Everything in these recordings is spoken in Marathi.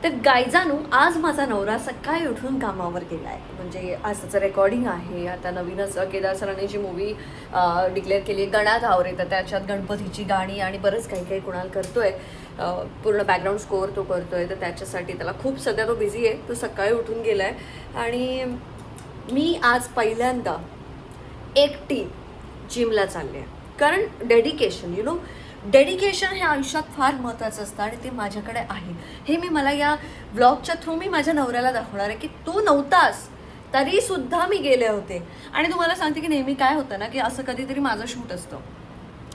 तर गायजानू, आज माझा नवरा सकाळी उठून कामावर गेला आहे. म्हणजे आज त्याचं रेकॉर्डिंग आहे. आता नवीनच केदार सरांनी जी मूवी डिक्लेअर केली आहे गणात आवरे, तर त्याच्यात गणपतीची गाणी आणि बरंच काही काही कुणाल करतोय. पूर्ण बॅकग्राऊंड स्कोअर तो करतोय. तर त्याच्यासाठी त्याला खूप सध्या तो बिझी आहे. तो सकाळी उठून गेला आहे आणि मी आज पहिल्यांदा एकटी जिमला चालले आहे. कारण डेडिकेशन, डेडिकेशन हे आयुष्यात फार महत्त्वाचं असतं आणि ते माझ्याकडे आहे. हे मला या व्लॉगच्या थ्रू मी माझ्या नवऱ्याला दाखवणार आहे की तू नव्हतास तरीसुद्धा मी गेले होते. आणि तुम्हाला सांगते की नेहमी काय होतं ना, की असं कधीतरी माझं शूट असतं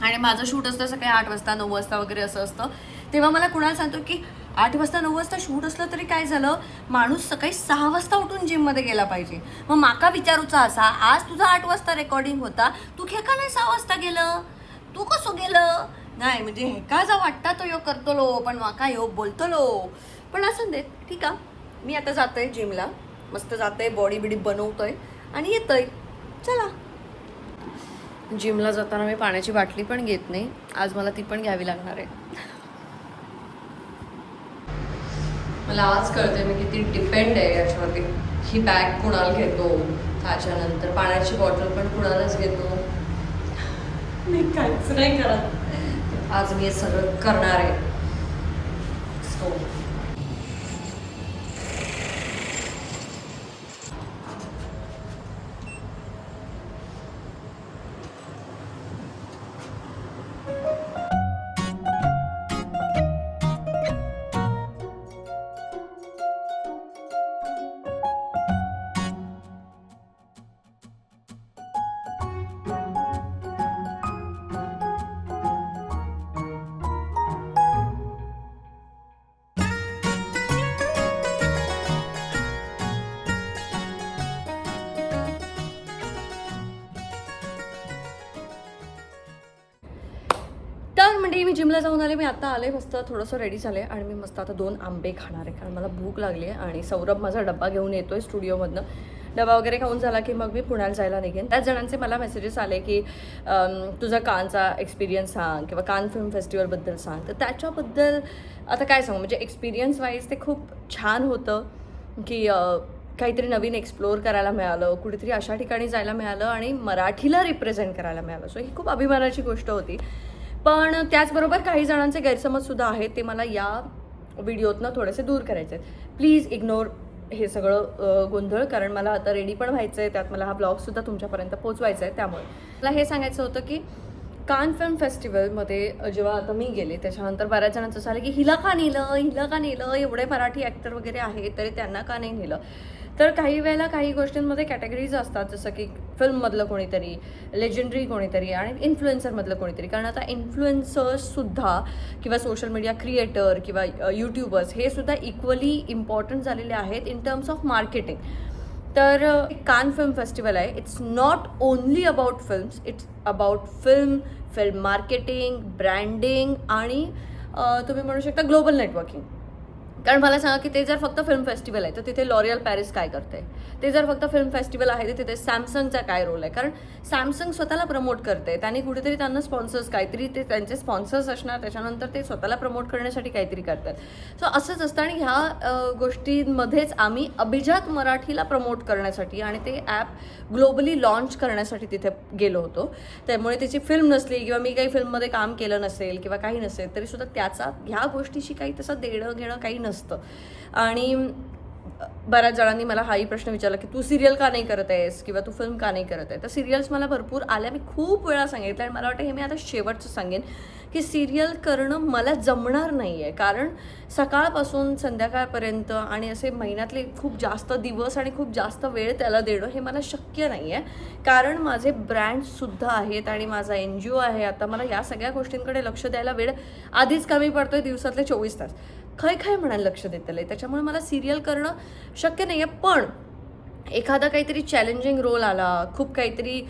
आणि माझं शूट असतं सकाळी 8 वाजता 9 वाजता वगैरे असं असतं. तेव्हा मला कुणाला सांगतो की 8 वाजता 9 वाजता शूट असलं तरी काय झालं, माणूस सकाळी 6 वाजता उठून जिममध्ये गेला पाहिजे. मग माका विचारूचा असा, आज तुझा 8 वाजता रेकॉर्डिंग होता, तू का नाही 6 वाजता गेलं, तू कसं गेलं नाही. म्हणजे हे का जा वाटता तो योग करतलो पण माका योग बोलतलो. पण असं दे, ठीक आहे. मी आता जातोय जिमला, मस्त जातोय, बॉडी बिडी बनवतोय आणि येतोय. चला. जिमला जाताना मी पाण्याची बाटली पण घेत नाही. आज मला ती पण घ्यावी लागणार आहे. मला आज कळते मी किती डिपेंड आहे याच्यावरती. ही बॅग कुणाल घेतो, त्याच्यानंतर पाण्याची बॉटल पण कुणालच घेतो. मी काहीच नाही करत. आज मी हे सगळं करणार आहे. सो तर म्हणजे मी जिमला जाऊन आले. मी आता आले, मस्त थोडंसं रेडी झाले आणि मी मस्त आता 2 आंबे खाणार आहे कारण मला भूक लागली आहे. आणि सौरभ माझा डब्बा घेऊन येतोय स्टुडिओमधनं. डबा वगैरे खाऊन झाला की मग मी पुण्याला जायला निघेन. त्याच जणांचे मला मेसेजेस आले की तुझा कानचा एक्सपिरियन्स सांग किंवा कान फिल्म फेस्टिवलबद्दल सांग. तर त्याच्याबद्दल आता काय सांगू, म्हणजे एक्सपिरियन्स वाईज ते खूप छान होतं की काहीतरी नवीन एक्सप्लोअर करायला मिळालं, कुठेतरी अशा ठिकाणी जायला मिळालं आणि मराठीला रिप्रेझेंट करायला मिळालं. सो ही खूप अभिमानाची गोष्ट होती. पण त्याचबरोबर काही जणांचे गैरसमजसुद्धा आहेत, ते मला या व्हिडिओतनं थोडेसे दूर करायचे आहेत. प्लीज इग्नोर हे सगळं गोंधळ, कारण मला आता रेडी पण व्हायचं आहे, त्यात मला हा ब्लॉगसुद्धा तुमच्यापर्यंत पोचवायचा आहे. त्यामुळे मला हे सांगायचं होतं की कान फिल्म फेस्टिवलमध्ये जेव्हा आता मी गेले त्याच्यानंतर बऱ्याच जणांचं असं आलं की हिला का नेलं, एवढे मराठी ॲक्टर वगैरे आहेत तरी त्यांना का नाही नेलं. तर काही वेळेला काही गोष्टींमध्ये कॅटेगरीज असतात, जसं की फिल्ममधलं कोणीतरी, लेजंडरी कोणीतरी आणि इन्फ्लुएन्सरमधलं कोणीतरी. कारण आता इन्फ्लुएन्सर्ससुद्धा किंवा सोशल मीडिया क्रिएटर किंवा यूट्यूबर्स हे सुद्धा इक्वली इम्पॉर्टंट झालेले आहेत इन टर्म्स ऑफ मार्केटिंग. तर कान फिल्म फेस्टिवल आहे. It's not only about films, it's about film marketing, branding आणि तुम्ही म्हणू शकता ग्लोबल नेटवर्किंग. कारण मला सांगा की ते जर फक्त फिल्म फेस्टिवल आहे तर तिथे लॉरियल पॅरिस काय करते, ते जर फक्त फिल्म फेस्टिवल आहे तर तिथे सॅमसंगचा काय रोल आहे. कारण सॅमसंग स्वतःला प्रमोट करते, त्यांनी कुठेतरी त्यांना स्पॉन्सर्स काहीतरी ते त्यांचे स्पॉन्सर्स असणार, त्याच्यानंतर ते स्वतःला प्रमोट करण्यासाठी काहीतरी करतात. सो असंच असतं. आणि ह्या गोष्टींमध्येच आम्ही अभिजात मराठीला प्रमोट करण्यासाठी आणि ते ॲप ग्लोबली लॉन्च करण्यासाठी तिथे गेलो होतो. त्यामुळे त्याची फिल्म नसली किंवा मी काही फिल्ममध्ये काम केलं नसेल किंवा काही नसेल तरीसुद्धा त्याचा ह्या गोष्टीशी काही तसं देणं घेणं काही नसतं. आणि बऱ्याच जणांनी मला हाही प्रश्न विचारला की तू सिरियल का नाही करत आहेस किंवा तू फिल्म का नाही करत आहे. तर सिरियल्स मला भरपूर आल्या, मी खूप वेळा सांगितलं आणि मला वाटतं हे मी आता शेवटचं सांगेन की सिरियल करणं मला जमणार नाही आहे. कारण सकाळपासून संध्याकाळपर्यंत आणि असे महिन्यातले खूप जास्त दिवस आणि खूप जास्त वेळ त्याला देणं हे मला शक्य नाही आहे. कारण माझे ब्रँड्ससुद्धा आहेत आणि माझा NGO आहे. आता मला या सगळ्या गोष्टींकडे लक्ष द्यायला वेळ आधीच कमी पडतोय, दिवसातले 24 तास खय म्हणायला लक्ष देतलं आहे. त्याच्यामुळे मला सिरियल करणं शक्य नाही आहे. पण एखादा काहीतरी चॅलेंजिंग रोल आला, खूप काहीतरी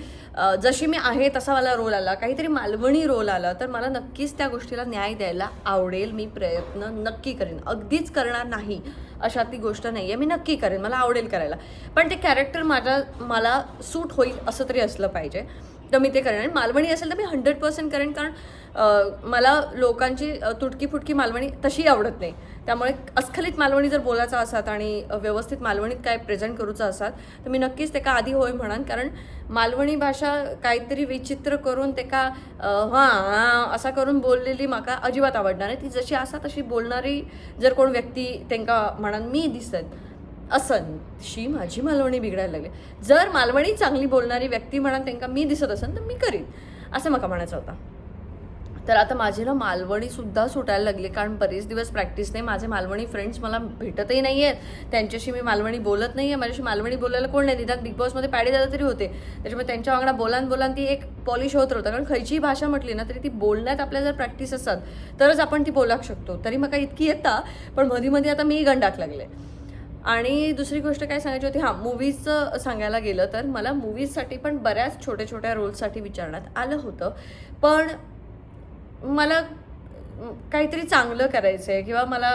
जशी मी आहे तसा मला रोल आला, काहीतरी मालवणी रोल आला तर मला नक्कीच त्या गोष्टीला न्याय द्यायला आवडेल. मी प्रयत्न नक्की करेन, अगदीच करणार नाही अशा ती गोष्ट नाही आहे, मी नक्की करेन, मला आवडेल करायला. पण ते कॅरेक्टर मला सूट होईल असं तरी असलं पाहिजे. तर मी ते करेन. आणि मालवणी असेल तर मी 100% करेन, कारण मला लोकांची तुटकी फुटकी मालवणी तशी आवडत नाही. त्यामुळे अस्खलित मालवणी जर बोलायचं असतात आणि व्यवस्थित मालवणीत काय प्रेझेंट करूचं असतात तर मी नक्कीच ते का आधी होय म्हणान. कारण मालवणी भाषा काहीतरी विचित्र करून ते का हां असा करून बोललेली म्हाका अजिबात आवडणार नाही. ती जशी आसा तशी बोलणारी जर कोण व्यक्ती तांकां म्हणान मी दिसत असन शी माझी मालवणी बिघडायला लागली. जर मालवणी चांगली बोलणारी व्यक्ती म्हणान तांकां मी दिसत असन तर मी करीन असं म्हाका म्हणायचं होतं. तर आता माझी ना मालवणीसुद्धा सुटायला लागली कारण बरेच दिवस प्रॅक्टिस नाही. माझे मालवणी फ्रेंड्स मला भेटतही नाही आहेत, त्यांच्याशी मी मालवणी बोलत नाही आहे. माझ्याशी मालवणी बोलायला कोण नाही. निदान बिग बॉसमध्ये पॅडी दादा तरी होते, त्याच्यामुळे त्यांच्या वांगडा बोलान ती एक पॉलिश होत राहतं. कारण खयचीही भाषा म्हटली ना तरी ती बोलण्यात आपल्याला जर प्रॅक्टिस असतात तरच आपण ती बोलाक शकतो. तरी मग इतकी येता पण मध्ये आता मी गंडाक लागले. आणि दुसरी गोष्ट काय सांगायची होती, हां मूवीजचं सांगायला गेलं तर मला मूवीजसाठी पण बऱ्याच छोट्या छोट्या रोल्ससाठी विचारण्यात आलं होतं. पण मला काहीतरी चांगलं करायचं आहे किंवा मला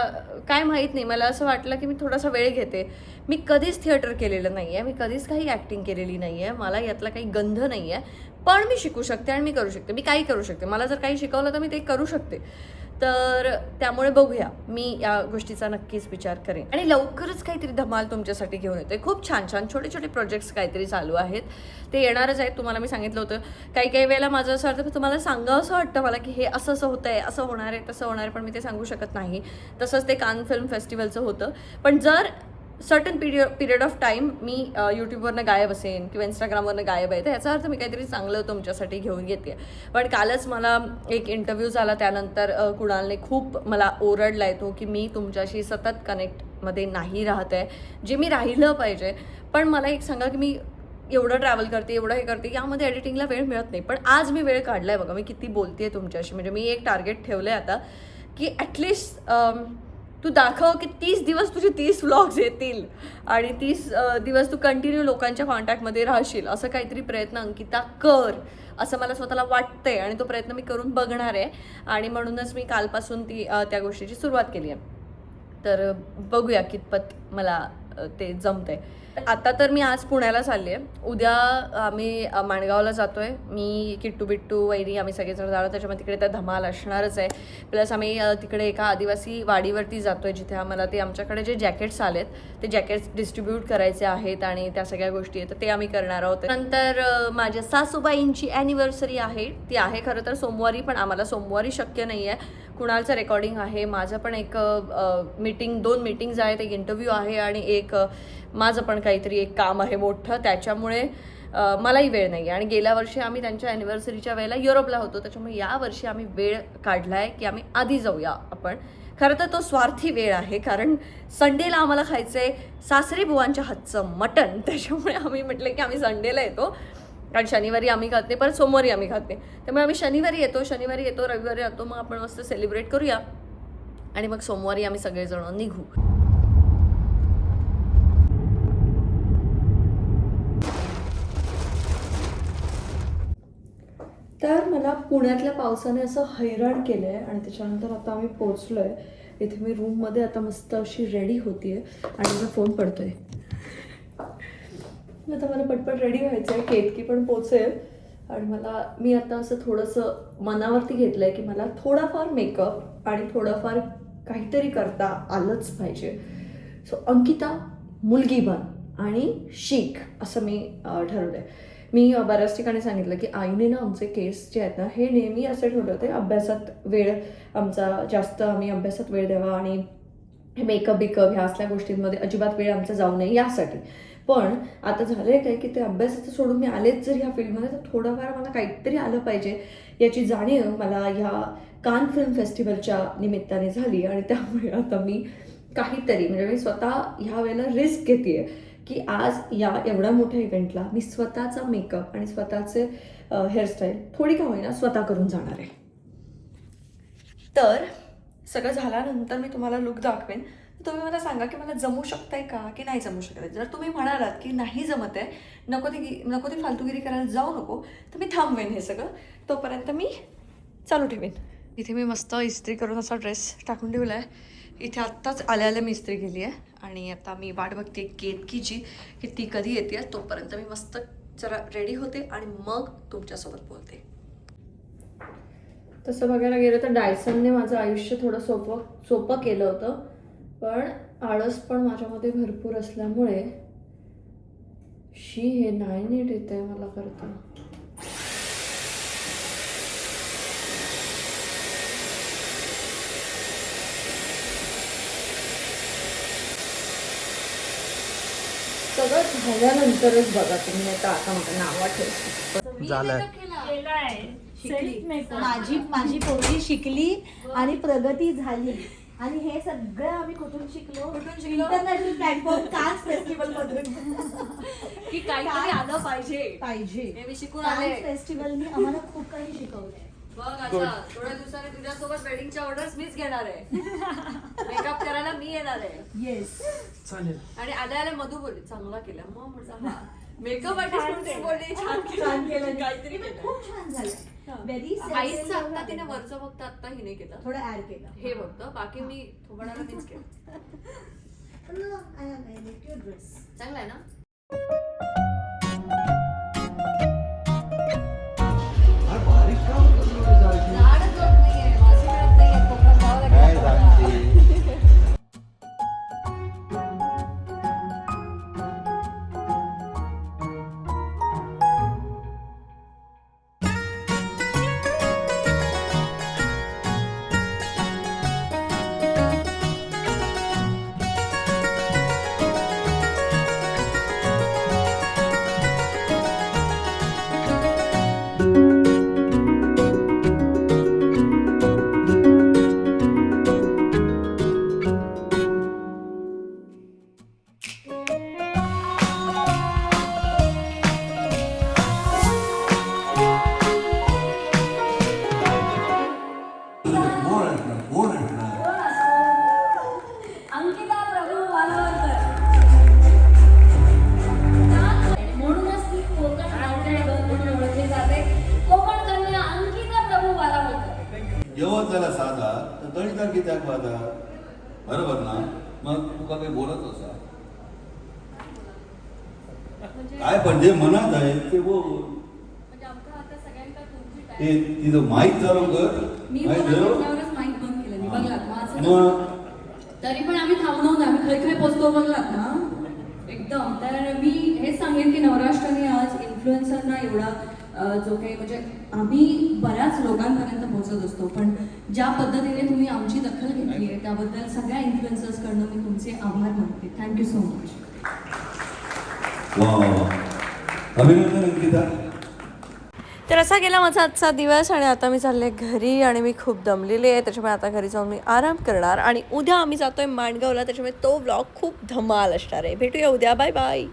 काय माहीत नाही, मला असं वाटलं की मी थोडासा वेळ घेते. मी कधीच थिएटर केलेलं नाही आहे, मी कधीच काही ॲक्टिंग केलेली नाही आहे, मला यातला काही गंध नाही आहे. पण मी शिकू शकते आणि मी करू शकते, मी काही करू शकते. मला जर काही शिकवलं तर मी ते करू शकते. तर त्यामुळे बघूया, मी या गोष्टीचा नक्कीच विचार करेन. आणि लवकरच काहीतरी धमाल तुमच्यासाठी घेऊन येते. खूप छान छान छोटे छोटे प्रोजेक्ट्स काहीतरी चालू आहेत, ते येणारच आहेत. तुम्हाला मी सांगितलं होतं काही वेळेला माझं असं वाटतं तुम्हाला सांगावं असं वाटतं मला की हे असं असं होतं आहे, असं होणार आहे, तसं होणार आहे, पण मी ते सांगू शकत नाही. तसंच ते कान फिल्म फेस्टिवलचं होतं. पण जर सर्टन पिरियड ऑफ टाईम मी यूट्यूबवरनं गायब असेन किंवा इंस्टाग्रामवरनं गायब आहे तर याचा अर्थ मी काहीतरी चांगलं तुमच्यासाठी घेऊन येते. पण कालच मला एक इंटरव्ह्यू झाला, त्यानंतर कुणालने खूप मला ओरडला आहे तो की मी तुमच्याशी सतत कनेक्टमध्ये नाही राहत आहे, जे मी राहिलं पाहिजे. पण मला एक सांगा की मी एवढं ट्रॅव्हल करते, एवढं हे करते, यामध्ये एडिटिंगला वेळ मिळत नाही. पण आज मी वेळ काढला आहे बघा, मी किती बोलते तुमच्याशी. म्हणजे मी एक टार्गेट ठेवलं आहे आता की ॲटलिस्ट तू दाखव की 30 दिवस तुझे 30 व्लॉग्स येतील आणि 30 दिवस तू कंटिन्यू लोकांच्या कॉन्टॅक्टमध्ये राहशील. असं काहीतरी प्रयत्न अंकिता कर, असं मला स्वतःला वाटतंय आणि तो प्रयत्न मी करून बघणार आहे. आणि म्हणूनच मी कालपासून त्या गोष्टीची सुरुवात केली आहे. तर बघूया कितपत मला ते जमतंय. आता तर मी आज पुण्याला चालली आहे, उद्या आम्ही माणगावला जातो आहे. मी किट्टू बिट्टू वैरी आम्ही सगळेजण जाणं, त्याच्यामुळे तिकडे तर धमाल असणारच आहे. प्लस आम्ही तिकडे एका आदिवासी वाडीवरती जातो आहे, जिथे आम्हाला ते आमच्याकडे जे जॅकेट्स आलेत ते जॅकेट्स डिस्ट्रीब्यूट करायचे आहेत आणि त्या सगळ्या गोष्टी आहेत, तर ते आम्ही करणार आहोत. नंतर माझ्या सासूबाईंची ॲनिव्हर्सरी आहे, ती आहे खरं तर सोमवारी, पण आम्हाला सोमवारी शक्य नाही आहे. कुणालचं रेकॉर्डिंग आहे, माझं पण एक दोन मीटिंग्ज आहेत, एक इंटरव्ह्यू आहे आणि एक माझं पण काहीतरी एक काम आहे मोठं, त्याच्यामुळे मलाही वेळ नाही आहे. आणि गेल्या वर्षी आम्ही त्यांच्या ॲनिव्हर्सरीच्या वेळेला युरोपला होतो, त्याच्यामुळे यावर्षी आम्ही वेळ काढला आहे की आम्ही आधी जाऊया आपण. खरं तर तो स्वार्थी वेळ आहे, कारण संडेला आम्हाला खायचं आहे सासरी बुवांच्या हातचं मटण, त्याच्यामुळे आम्ही म्हटलं की आम्ही संडेला येतो. कारण शनिवारी आम्ही खात नाही, परत सोमवारी आम्ही खात नाही, त्यामुळे आम्ही शनिवारी येतो, रविवारी येतो, मग आपण मस्त सेलिब्रेट करूया आणि मग सोमवारी आम्ही सगळेजण निघू. तर मला पुण्यातल्या पावसाने असं हैराण केलं आहे आणि त्याच्यानंतर आता आम्ही पोचलो आहे इथे. मी रूममध्ये आता मस्त अशी रेडी होती आहे आणि माझा फोन पडतो आहे. आता मला पटपट रेडी व्हायचं आहे, केतकी पण पोचेल. आणि मी आता असं थोडंसं मनावरती घेतलं आहे की मला थोडाफार मेकअप आणि थोडंफार काहीतरी करता आलंच पाहिजे. सो अंकिता मुलगी बन आणि शिक, असं मी ठरवलं आहे. मी बऱ्याच ठिकाणी सांगितलं की आईने ना आमचे केस जे आहेत ना हे नेहमी असे ठरवते अभ्यासात वेळ आमचा जास्त, आम्ही अभ्यासात वेळ द्यावा आणि हे मेकअप ह्या असल्या गोष्टींमध्ये अजिबात वेळ आमचा जाऊ नये यासाठी. पण आता झालं आहे काय की ते अभ्यासाचं सोडून मी आलेच जर ह्या फील्डमध्ये तर थोडंफार मला काहीतरी आलं पाहिजे याची जाणीव मला ह्या कान फिल्म फेस्टिवलच्या निमित्ताने झाली. आणि त्यामुळे आता मी काहीतरी म्हणजे मी स्वतः ह्या वेळेला रिस्क घेते आहे की आज या एवढ्या मोठ्या इव्हेंटला मी स्वतःचा मेकअप आणि स्वतःचे हेअरस्टाईल थोडी का होईना स्वतः करून जाणार आहे. तर सगळं झाल्यानंतर मी तुम्हाला लुक दाखवेन, तुम्ही मला सांगा की मला जमू शकतंय का की नाही जमू शकत आहे. जर तुम्ही म्हणालात की नाही जमत आहे, नको ती फालतूगिरी करायला जाऊ नको, तर मी थांबवेन हे सगळं, तोपर्यंत मी चालू ठेवेन. इथे मी मस्त इस्त्री करून असा ड्रेस टाकून ठेवला आहे. इथे आत्ताच आल्या मी इस्त्री केली आहे आणि आता मी वाट बघते केतकीची की ती कधी येते. तोपर्यंत मी मस्त जरा रेडी होते आणि मग तुमच्यासोबत बोलते. तसं बघायला गेलं तर डायसनने माझं आयुष्य थोडं सोपं केलं होतं. पण आळस पण माझ्यामध्ये भरपूर असल्यामुळे हे नाही नीट येते मला करता. सगळं झाल्यानंतरच बघा तुम्ही, नाही तर आता मला नाव ठेवते झालंय. माझी पोरगी शिकली आणि प्रगती झाली. आणि हे सगळं आम्ही कुठून शिकलो? इंटरनॅशनल प्लॅटफॉर्म कान्स फेस्टिवल मधून. की काहीतरी आलं पाहिजे हे मी शिकून आले. फेस्टिवलनी आम्हाला खूप काही शिकवलंय. बघ आता थोड्या दिवसाने तुझ्यासोबत वेडिंगच्या ऑर्डर्स मीच घेणार आहे. मेकअप करायला मी येणार आहे. येस चालेल. आणि आल्या मधू बोलली चांगला केला. मग म्हटलं हा मेकअप आर्टिस्ट बोलली छान केलं काहीतरी केलं. खूप छान झालं. व्हेरी आईचं आता तिने वरचं फक्त आता हिने केलं, थोडं ऍड केलं हे फक्त, बाकी मी थोबाडाला मीच केलं. चांगला आहे ना. झाडच होत नाहीये, मासे मिळत नाहीये, कोकणात जावं लागेल आपल्याला. अंकिता प्रभू वालावलकर. म्हणूनच ती कोकण म्हणून ओळखली जाते. कोकण कन्या अंकिता प्रभू वालावलकर. येवत जाला साधा तर दळीदार कित्याक वादा? बरोबर ना? मग तुका काही बोलत असा काय, पण जे मनात आहे ते बोल. म्हणजे आमचा आता सगळ्यांचा तुमची टाइम. ते तिथं माहीत झालं कर, मी माहीत मला झालं म्हटल्यावरच माहित बंद केलं मी. बघलात माझं मग तरी पण आम्ही थांबलो नाही. आम्ही खै पोचतो बघलात ना एकदम. तर मी हेच सांगेन की नवराष्ट्राने आज इन्फ्लुएन्सरना एवढा जो काही म्हणजे आम्ही बऱ्याच लोकांपर्यंत पोहोचत असतो, पण ज्या पद्धतीने तुम्ही आमची दखल घेतली आहे त्याबद्दल सगळ्या इन्फ्लुएन्सर्सकडनं मी तुमचे आभार मानते. Thank you so much. वा अभिनंदन अंकिता. तर असा गेला माझा आजचा दिवस आणि आता मी चालले घरी आणि मी खूप दमलेली आहे, त्याच्यामुळे आता घरी जाऊन मी आराम करणार आणि उद्या आम्ही जातोय माणगावला, त्याच्यामुळे तो व्लॉग खूप धमाल असणार आहे. भेटूया उद्या. Bye bye.